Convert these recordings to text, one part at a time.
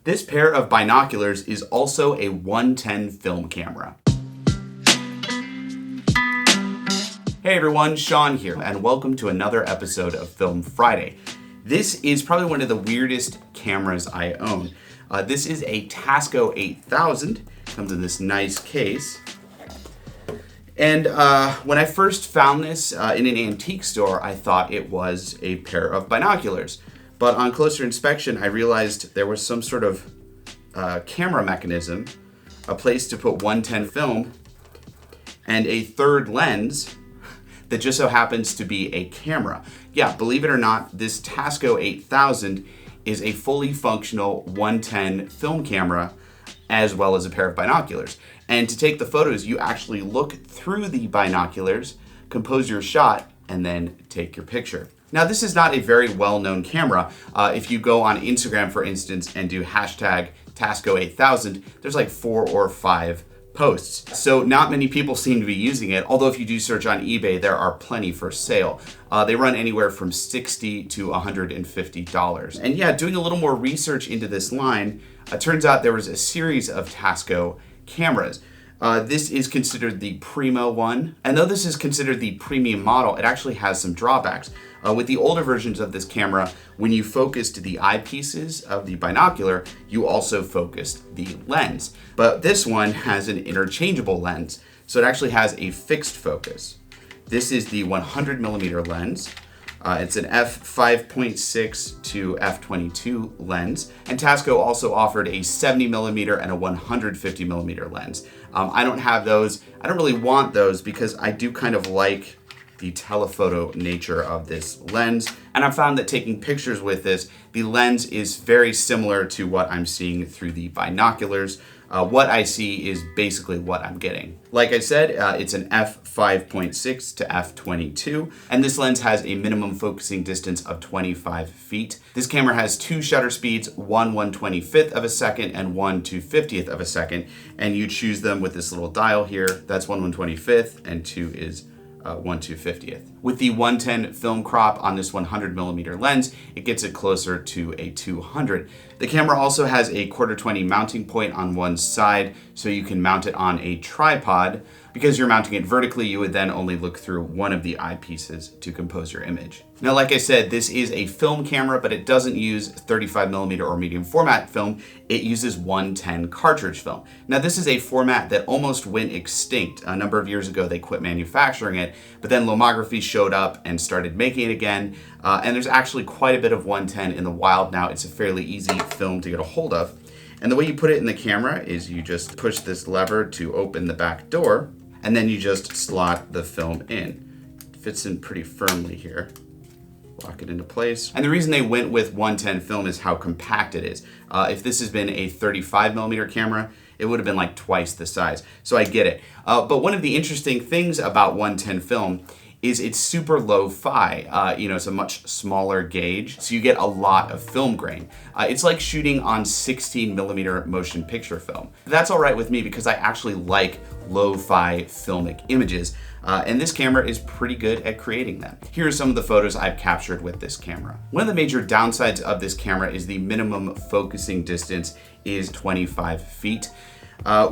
This pair of binoculars is also a 110 film camera. Hey everyone, Sean here, and welcome to another episode of Film Friday. This is probably one of the weirdest cameras I own. This is a Tasco 8000. Comes in this nice case. And when I first found this in an antique store, I thought it was a pair of binoculars. But on closer inspection, I realized there was some sort of camera mechanism, a place to put 110 film, and a third lens that just so happens to be a camera. Yeah, believe it or not, this Tasco 8000 is a fully functional 110 film camera as well as a pair of binoculars. And to take the photos, you actually look through the binoculars, compose your shot, and then take your picture. Now, this is not a very well-known camera. If you go on Instagram, for instance, and do hashtag Tasco 8000, there's like 4 or 5 posts. So not many people seem to be using it, although if you do search on eBay, there are plenty for sale. They run anywhere from $60 to $150. And yeah, doing a little more research into this line, turns out there was a series of Tasco cameras. This is considered the primo one, and though this is considered the premium model, it actually has some drawbacks. With the older versions of this camera, when you focused the eyepieces of the binocular, you also focused the lens. But this one has an interchangeable lens, so it actually has a fixed focus. This is the 100mm lens. It's an f5.6 to f22 lens, and Tasco also offered a 70mm and a 150mm lens. I don't have those. I don't really want those because I do kind of like the telephoto nature of this lens, and I've found that taking pictures with this, the lens is very similar to what I'm seeing through the binoculars. What I see is basically what I'm getting. Like I said, it's an f5.6 to f22, and this lens has a minimum focusing distance of 25 feet. This camera has 2 shutter speeds, one 1/25th of a second and one 2/50th of a second, and you choose them with this little dial here. That's 1 1/25th and 2 is 1 2/50th. With the 110 film crop on this 100mm lens, it gets it closer to a 200. The camera also has a 1/4-20 mounting point on one side, so you can mount it on a tripod. Because you're mounting it vertically, you would then only look through one of the eyepieces to compose your image. Now, like I said, this is a film camera, but it doesn't use 35mm or medium format film. It uses 110 cartridge film. Now, this is a format that almost went extinct. A number of years ago, they quit manufacturing it, but then lomography showed up and started making it again. And there's actually quite a bit of 110 in the wild now. It's a fairly easy film to get a hold of. And the way you put it in the camera is you just push this lever to open the back door, and then you just slot the film in. It fits in pretty firmly here. Lock it into place. And the reason they went with 110 film is how compact it is. If this has been a 35mm camera, it would have been like twice the size. So I get it. But one of the interesting things about 110 film is it's super lo-fi. It's a much smaller gauge, so you get a lot of film grain. It's like shooting on 16mm motion picture film. That's all right with me because I actually like lo-fi filmic images, and this camera is pretty good at creating them. Here are some of the photos I've captured with this camera. One of the major downsides of this camera is the minimum focusing distance is 25 feet.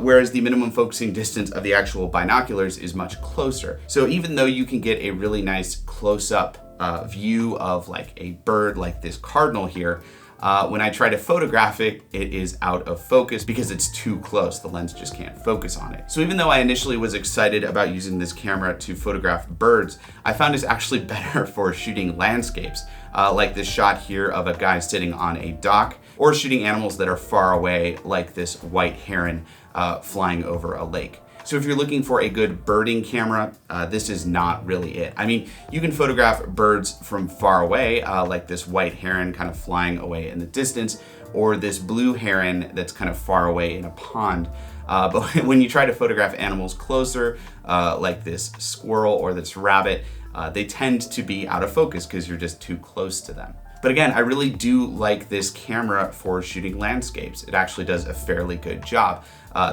Whereas the minimum focusing distance of the actual binoculars is much closer. So even though you can get a really nice close-up view of like a bird like this cardinal here, when I try to photograph it, it is out of focus because it's too close. The lens just can't focus on it. So even though I initially was excited about using this camera to photograph birds, I found it's actually better for shooting landscapes, like this shot here of a guy sitting on a dock, or shooting animals that are far away, like this white heron flying over a lake. So if you're looking for a good birding camera, this is not really it. I mean, you can photograph birds from far away, like this white heron kind of flying away in the distance, or this blue heron that's kind of far away in a pond. But when you try to photograph animals closer, like this squirrel or this rabbit, they tend to be out of focus because you're just too close to them. But again, I really do like this camera for shooting landscapes. It actually does a fairly good job.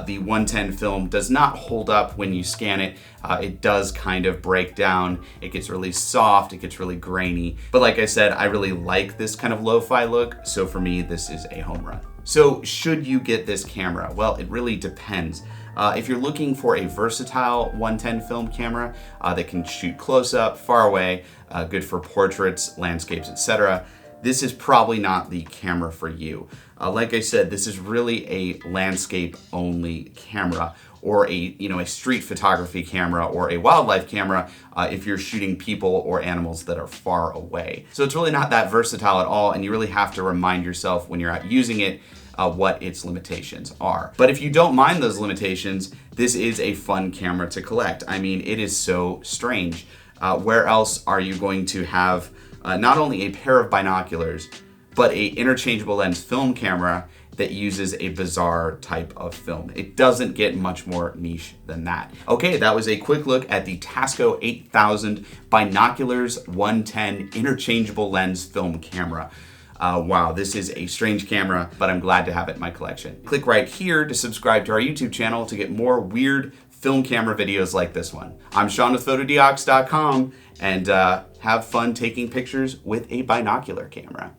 The 110 film does not hold up when you scan it. It does kind of break down. It gets really soft, it gets really grainy. But like I said, I really like this kind of lo-fi look, so for me, this is a home run. So should you get this camera? Well, it really depends. If you're looking for a versatile 110 film camera that can shoot close up, far away, good for portraits, landscapes, etc., this is probably not the camera for you. Like I said, this is really a landscape only camera, or a street photography camera, or a wildlife camera if you're shooting people or animals that are far away. So it's really not that versatile at all, and you really have to remind yourself when you're out using it what its limitations are. But if you don't mind those limitations, this is a fun camera to collect. I mean, it is so strange. Where else are you going to have not only a pair of binoculars, but a interchangeable lens film camera that uses a bizarre type of film? It doesn't get much more niche than that. Okay, that was a quick look at the Tasco 8000 Binoculars 110 interchangeable lens film camera. Wow, this is a strange camera, but I'm glad to have it in my collection. Click right here to subscribe to our YouTube channel to get more weird film camera videos like this one. I'm Sean with PhotoDiox.com, and have fun taking pictures with a binocular camera.